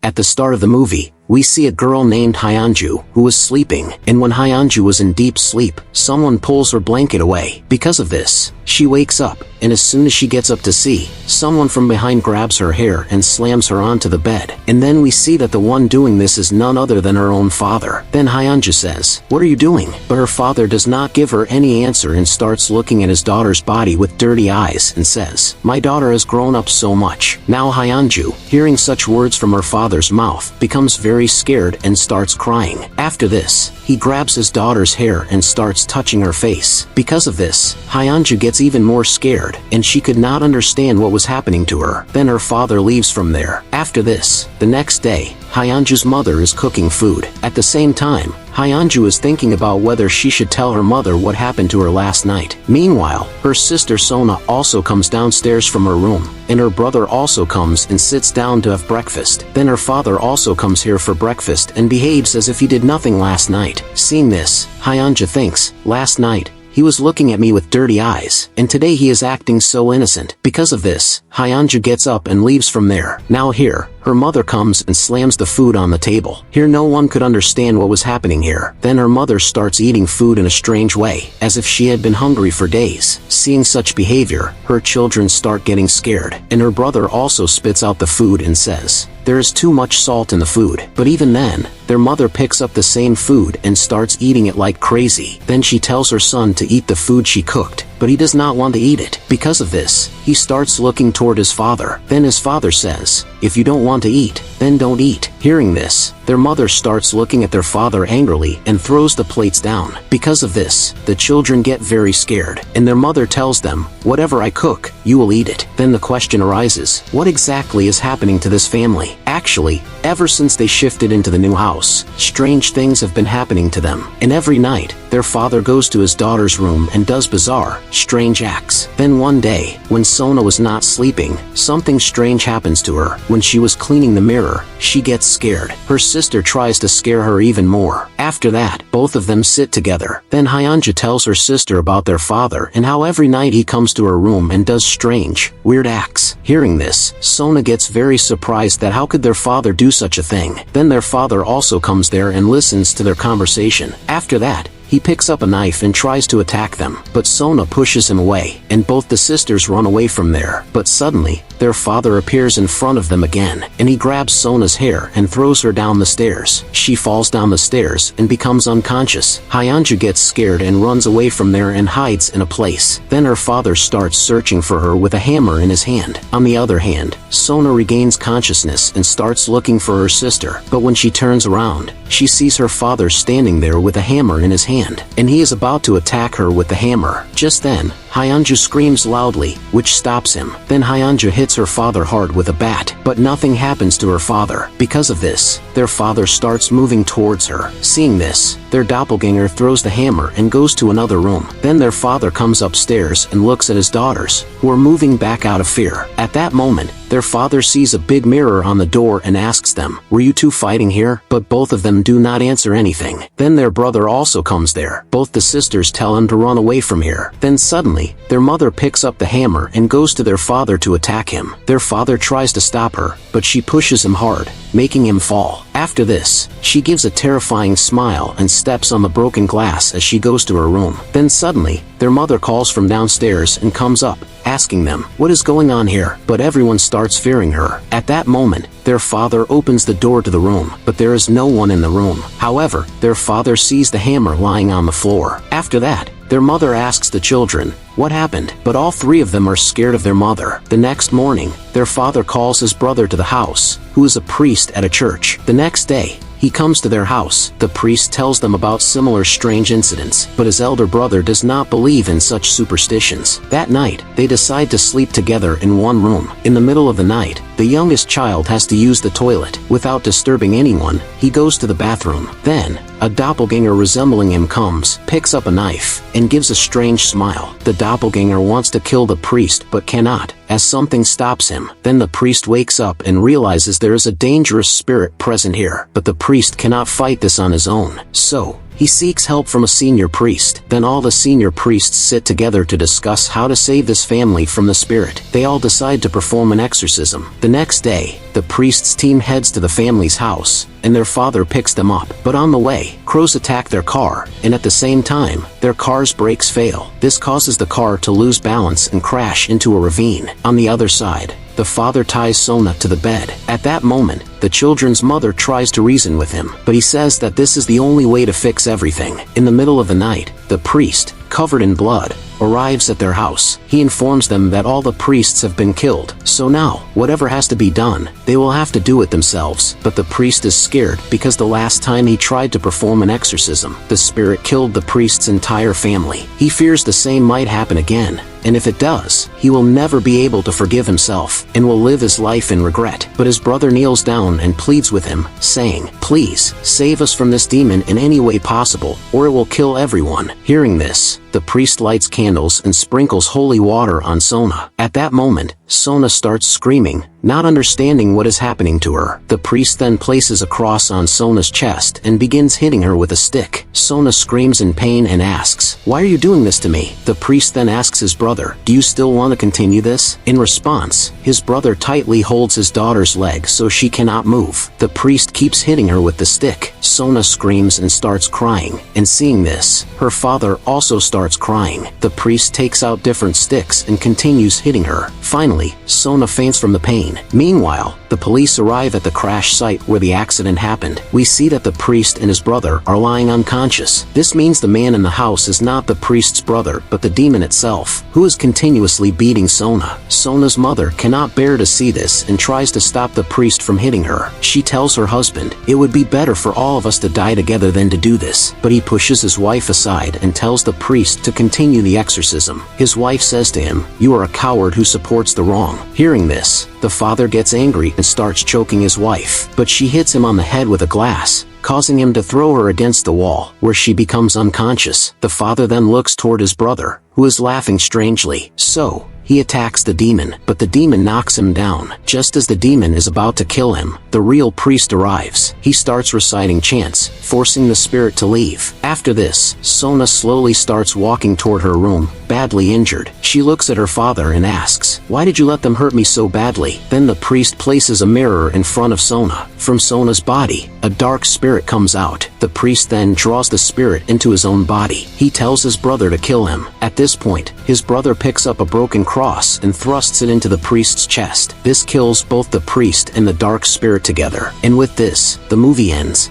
At the start of the movie, we see a girl named Hyeonju who was sleeping, and when Hyeonju was in deep sleep, someone pulls her blanket away. Because of this, she wakes up, and as soon as she gets up to see, someone from behind grabs her hair and slams her onto the bed. And then we see that the one doing this is none other than her own father. Then Hyeonju says, "What are you doing?" But her father does not give her any answer and starts looking at his daughter's body with dirty eyes and says, "My daughter has grown up so much." Now Hyeonju, hearing such words from her father's mouth, becomes very scared and starts crying. After this, he grabs his daughter's hair and starts touching her face. Because of this, Hyeonju gets even more scared, and she could not understand what was happening to her. Then her father leaves from there. After this, the next day, Hyeonju's mother is cooking food. At the same time, Hyeonju is thinking about whether she should tell her mother what happened to her last night. Meanwhile, her sister Sona also comes downstairs from her room, and her brother also comes and sits down to have breakfast. Then her father also comes here for breakfast and behaves as if he did nothing last night. Seeing this, Hyeonju thinks, "Last night, he was looking at me with dirty eyes, and today he is acting so innocent." Because of this, Hyeonju gets up and leaves from there. Now here, her mother comes and slams the food on the table. Here no one could understand what was happening here. Then her mother starts eating food in a strange way, as if she had been hungry for days. Seeing such behavior, her children start getting scared, and her brother also spits out the food and says, "There is too much salt in the food." But even then, their mother picks up the same food and starts eating it like crazy. Then she tells her son to eat the food she cooked, but he does not want to eat it. Because of this, he starts looking toward his father. Then his father says, "If you don't want to eat, then don't eat." Hearing this, their mother starts looking at their father angrily and throws the plates down. Because of this, the children get very scared, and their mother tells them, "Whatever I cook, you will eat it." Then the question arises, what exactly is happening to this family? Actually, ever since they shifted into the new house, strange things have been happening to them. And every night, their father goes to his daughter's room and does bizarre, strange acts. Then one day, when Sona was not sleeping, something strange happens to her. When she was cleaning the mirror, she gets scared. Her sister tries to scare her even more. After that, both of them sit together. Then Hyeonju tells her sister about their father and how every night he comes to her room and does strange, weird acts. Hearing this, Sona gets very surprised that how could their father do such a thing. Then their father also comes there and listens to their conversation. After that, he picks up a knife and tries to attack them, but Sona pushes him away, and both the sisters run away from there. But suddenly, their father appears in front of them again, and he grabs Sona's hair and throws her down the stairs. She falls down the stairs and becomes unconscious. Hyeonju gets scared and runs away from there and hides in a place. Then her father starts searching for her with a hammer in his hand. On the other hand, Sona regains consciousness and starts looking for her sister, but when she turns around, she sees her father standing there with a hammer in his hand, and he is about to attack her with the hammer. Just then, Hyeonju screams loudly, which stops him. Then Hyeonju hits her father hard with a bat, but nothing happens to her father. Because of this, their father starts moving towards her. Seeing this, their doppelganger throws the hammer and goes to another room. Then their father comes upstairs and looks at his daughters, who are moving back out of fear. At that moment, their father sees a big mirror on the door and asks them, "Were you two fighting here?" But both of them do not answer anything. Then their brother also comes there. Both the sisters tell him to run away from here. Then suddenly, their mother picks up the hammer and goes to their father to attack him. Their father tries to stop her, but she pushes him hard, making him fall. After this, she gives a terrifying smile and steps on the broken glass as she goes to her room. Then suddenly, their mother calls from downstairs and comes up, asking them, "What is going on here?" But everyone starts fearing her. At that moment, their father opens the door to the room, but there is no one in the room. However, their father sees the hammer lying on the floor. After that, their mother asks the children, "What happened?" But all three of them are scared of their mother. The next morning, their father calls his brother to the house, who is a priest at a church. The next day, he comes to their house. The priest tells them about similar strange incidents, but his elder brother does not believe in such superstitions. That night, they decide to sleep together in one room. In the middle of the night, the youngest child has to use the toilet. Without disturbing anyone, he goes to the bathroom. Then, a doppelganger resembling him comes, picks up a knife, and gives a strange smile. The doppelganger wants to kill the priest but cannot, as something stops him. Then the priest wakes up and realizes there is a dangerous spirit present here, but the priest cannot fight this on his own. So, He seeks help from a senior priest. Then all the senior priests sit together to discuss how to save this family from the spirit. They all decide to perform an exorcism. The next day, the priest's team heads to the family's house, and their father picks them up. But on the way, crows attack their car, and at the same time, their car's brakes fail. This causes the car to lose balance and crash into a ravine. On the other side, the father ties Sona to the bed. At that moment, the children's mother tries to reason with him, but he says that this is the only way to fix everything. In the middle of the night, the priest, covered in blood, arrives at their house. He informs them that all the priests have been killed, so now, whatever has to be done, they will have to do it themselves. But the priest is scared because the last time he tried to perform an exorcism, the spirit killed the priest's entire family. He fears the same might happen again, and if it does, he will never be able to forgive himself and will live his life in regret. But his brother kneels down and pleads with him, saying, "Please, save us from this demon in any way possible, or it will kill everyone." Hearing this, the priest lights candles and sprinkles holy water on Sona. At that moment, Sona starts screaming, not understanding what is happening to her. The priest then places a cross on Sona's chest and begins hitting her with a stick. Sona screams in pain and asks, "Why are you doing this to me?" The priest then asks his brother, "Do you still want to continue this?" In response, his brother tightly holds his daughter's leg so she cannot move. The priest keeps hitting her with the stick. Sona screams and starts crying, and seeing this, her father also starts crying. The priest takes out different sticks and continues hitting her. Finally, Sona faints from the pain. Meanwhile, the police arrive at the crash site where the accident happened. We see that the priest and his brother are lying unconscious. This means the man in the house is not the priest's brother but the demon itself, who is continuously beating Sona. Sona's mother cannot bear to see this and tries to stop the priest from hitting her. She tells her husband, "It would be better for all of us to die together than to do this." But he pushes his wife aside and tells the priest to continue the exorcism. His wife says to him, "You are a coward who supports the wrong." Hearing this, the father gets angry and starts choking his wife, but she hits him on the head with a glass, causing him to throw her against the wall, where she becomes unconscious. The father then looks toward his brother, who is laughing strangely. So, he attacks the demon, but the demon knocks him down. Just as the demon is about to kill him, the real priest arrives. He starts reciting chants, forcing the spirit to leave. After this, Sona slowly starts walking toward her room, badly injured. She looks at her father and asks, "Why did you let them hurt me so badly?" Then the priest places a mirror in front of Sona. From Sona's body, a dark spirit comes out. The priest then draws the spirit into his own body. He tells his brother to kill him. At this point, his brother picks up a broken cross and thrusts it into the priest's chest. This kills both the priest and the dark spirit together. And with this, the movie ends.